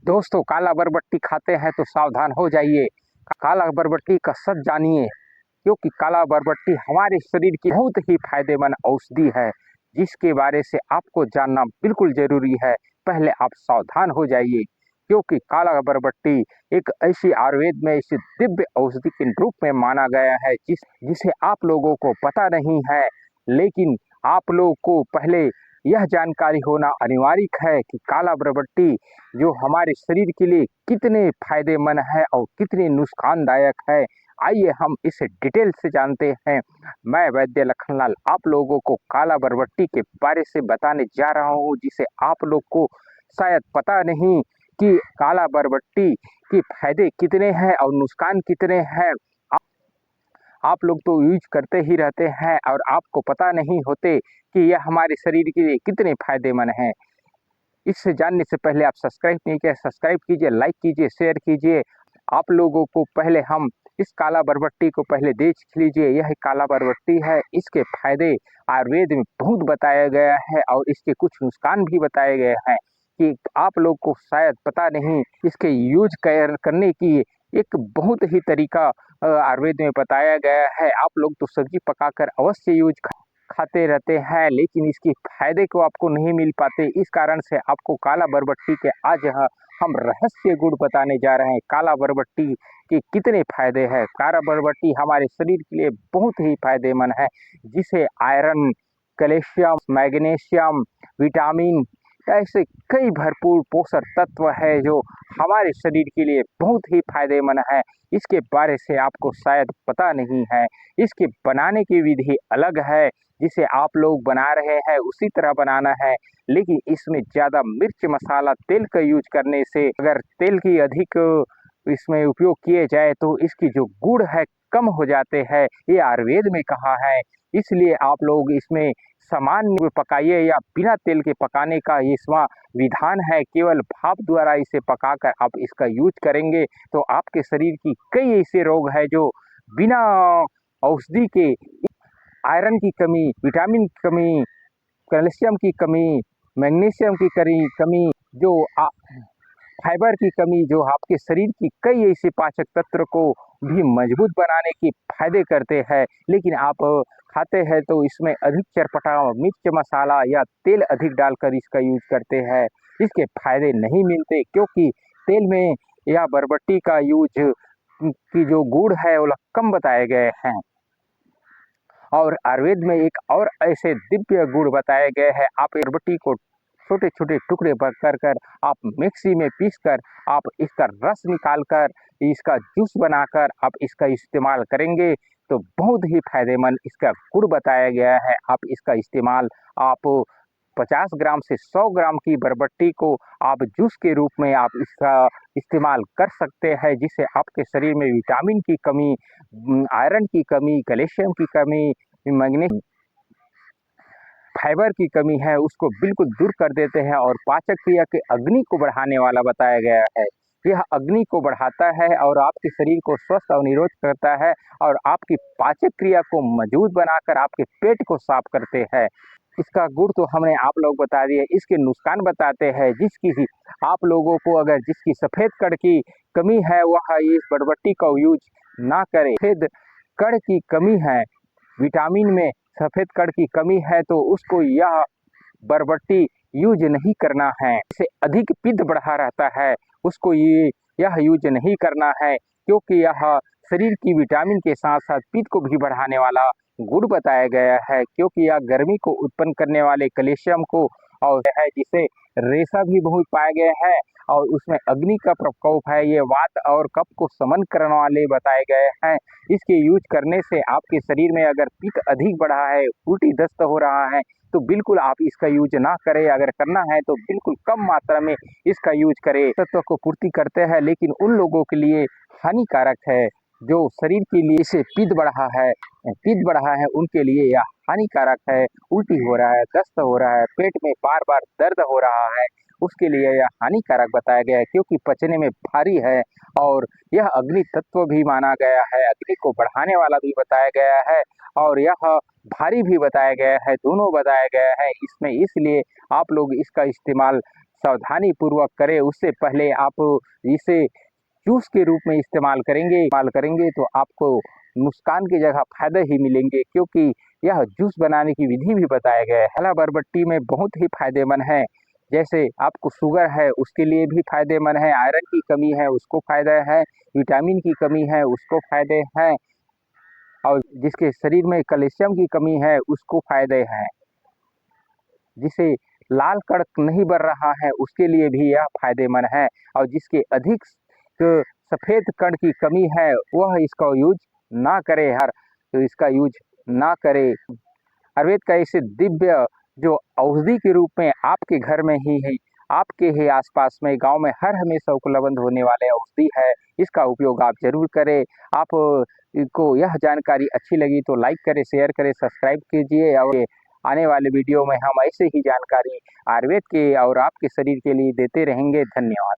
दोस्तों, काला बरबट्टी खाते हैं तो सावधान हो जाइए। काला बरबट्टी का सच जानिए, क्योंकि काला बरबट्टी हमारे शरीर की बहुत ही फायदेमंद औषधि है, जिसके बारे से आपको जानना बिल्कुल जरूरी है। पहले आप सावधान हो जाइए, क्योंकि काला बरबट्टी एक ऐसी आयुर्वेद में इसे दिव्य औषधि के रूप में माना गया है, जिसे आप लोगों को पता नहीं है। लेकिन आप लोगों को पहले यह जानकारी होना अनिवार्य है कि काला बरबट्टी जो हमारे शरीर के लिए कितने फायदेमंद है और कितने नुकसानदायक है। आइए हम इसे डिटेल से जानते हैं। मैं वैद्य लखनलाल आप लोगों को काला बरबट्टी के बारे से बताने जा रहा हूँ, जिसे आप लोग को शायद पता नहीं कि काला बरबट्टी के फायदे कितने हैं और नुकसान कितने हैं। आप लोग तो यूज करते ही रहते हैं और आपको पता नहीं होते कि यह हमारे शरीर के लिए कितने फायदेमंद हैं। इससे जानने से पहले आप सब्सक्राइब नहीं किया, सब्सक्राइब कीजिए, लाइक कीजिए, शेयर कीजिए। आप लोगों को पहले हम इस काला बरबट्टी को पहले देख लीजिए। यह काला बरबट्टी है, इसके फायदे आयुर्वेद में बहुत बताया गया है और इसके कुछ नुकसान भी बताए गए हैं कि आप लोग को शायद पता नहीं। इसके यूज करने की एक बहुत ही तरीका आयुर्वेद में बताया गया है। आप लोग तो सब्जी पकाकर अवश्य यूज खाते रहते हैं, लेकिन इसके फायदे को आपको नहीं मिल पाते। इस कारण से आपको काला बरबट्टी के आज हम रहस्य गुण बताने जा रहे हैं। काला बरबट्टी के कितने फायदे हैं। काला बरबट्टी हमारे शरीर के लिए बहुत ही फायदेमंद है, जिसे आयरन, कैल्शियम, मैग्नीशियम, विटामिन ऐसे कई भरपूर पोषक तत्व है जो हमारे शरीर के लिए बहुत ही फायदेमंद है। इसके बारे से आपको शायद पता नहीं है। इसके बनाने की विधि अलग है, जिसे आप लोग बना रहे हैं उसी तरह बनाना है, लेकिन इसमें ज़्यादा मिर्च मसाला तेल का यूज करने से अगर तेल की अधिक इसमें उपयोग किए जाए तो इसकी जो गुण है कम हो जाते हैं। ये आयुर्वेद में कहा है। इसलिए आप लोग इसमें सामान्य पकाइए या बिना तेल के पकाने का इसमें विधान है। केवल भाप द्वारा इसे पकाकर आप इसका यूज करेंगे तो आपके शरीर की कई ऐसे रोग हैं जो बिना औषधि के आयरन की कमी, विटामिन की कमी, कैल्शियम की कमी, मैग्नीशियम की कमी, जो फाइबर की कमी, जो आपके शरीर की कई ऐसे पाचक तत्व को भी मजबूत बनाने की फायदे करते हैं। लेकिन आप खाते हैं तो इसमें अधिक चटपटा मिर्च मसाला या तेल अधिक डालकर इसका यूज करते हैं। इसके फायदे नहीं मिलते, क्योंकि तेल में या बरबट्टी का यूज की जो गुण है वो कम बताए गए हैं। और आयुर्वेद में एक और ऐसे दिव्य गुण बताए गए हैं। आप बरबट्टी को छोटे छोटे टुकड़े कर आप मिक्सी में पीसकर आप इसका रस निकालकर इसका जूस बनाकर आप इसका इस्तेमाल करेंगे तो बहुत ही फायदेमंद इसका गुण बताया गया है। आप इसका इस्तेमाल आप 50 ग्राम से 100 ग्राम की बरबट्टी को आप जूस के रूप में आप इसका इस्तेमाल कर सकते हैं, जिससे आपके शरीर में विटामिन की कमी, आयरन की कमी, कैल्शियम की कमी, मैग्नीशियम, फाइबर की कमी है उसको बिल्कुल दूर कर देते हैं। और पाचक क्रिया के अग्नि को बढ़ाने वाला बताया गया है। यह अग्नि को बढ़ाता है और आपके शरीर को स्वस्थ और निरोध करता है और आपकी पाचक क्रिया को मजबूत बनाकर आपके पेट को साफ करते हैं। इसका गुण तो हमने आप लोग बता दिए। इसके नुकसान बताते हैं। जिसकी आप लोगों को अगर जिसकी सफ़ेद कड़ की कमी है वह इस बरबट्टी का यूज ना करे। सफ़ेद कड़ की कमी है, विटामिन में सफ़ेद कड़ की कमी है तो उसको यह बरबट्टी यूज नहीं करना है। इसे अधिक पित्त बढ़ा रहता है उसको यह यूज नहीं करना है, क्योंकि यह शरीर की विटामिन के साथ साथ पित्त को भी बढ़ाने वाला गुण बताया गया है। क्योंकि यह गर्मी को उत्पन्न करने वाले कैल्शियम को और है, जिसे रेशा भी बहुत पाए गए हैं और उसमें अग्नि का प्रकोप है। ये वात और कफ को समन करने वाले बताए गए हैं। इसके यूज करने से आपके शरीर में अगर पित्त अधिक बढ़ा है, उल्टी दस्त हो रहा है तो बिल्कुल आप इसका यूज ना करें। अगर करना है तो बिल्कुल कम मात्रा में इसका यूज करें। तत्व को पूर्ति करते हैं, लेकिन उन लोगों के लिए हानिकारक है जो शरीर के लिए इसे पित्त बढ़ा है उनके लिए यह हानिकारक है। उल्टी हो रहा है, दस्त हो रहा है, पेट में बार बार दर्द हो रहा है, उसके लिए यह हानिकारक बताया गया है, क्योंकि पचने में भारी है और यह अग्नि तत्व भी माना गया है। अग्नि को बढ़ाने वाला भी बताया गया है और यह भारी भी बताया गया है, दोनों बताया गया है इसमें। इसलिए आप लोग इसका इस्तेमाल सावधानी पूर्वक करें। उससे पहले आप इसे जूस के रूप में इस्तेमाल करेंगे तो आपको नुकसान की जगह फायदे ही मिलेंगे, क्योंकि यह जूस बनाने की विधि भी बताया गया है। काला बरबट्टी में बहुत ही फायदेमंद है। जैसे आपको शुगर है उसके लिए भी फायदेमंद है, आयरन की कमी है उसको फायदा है, विटामिन की कमी है उसको फायदे हैं, और जिसके शरीर में कैल्शियम की कमी है उसको फायदे हैं, जिसे लाल कड़क नहीं बढ़ रहा है उसके लिए भी यह फायदेमंद है, और जिसके अधिक सफ़ेद कण की कमी है वह इसका यूज ना करे, तो इसका यूज ना करे। आयुर्वेद का ऐसे दिव्य जो औषधि के रूप में आपके घर में ही है, आपके ही आसपास में गांव में हर हमेशा उपलब्ध होने वाले औषधि है, इसका उपयोग आप जरूर करें। आप को यह जानकारी अच्छी लगी तो लाइक करें, शेयर करें, सब्सक्राइब कीजिए, और आने वाले वीडियो में हम ऐसे ही जानकारी आयुर्वेद के और आपके शरीर के लिए देते रहेंगे। धन्यवाद।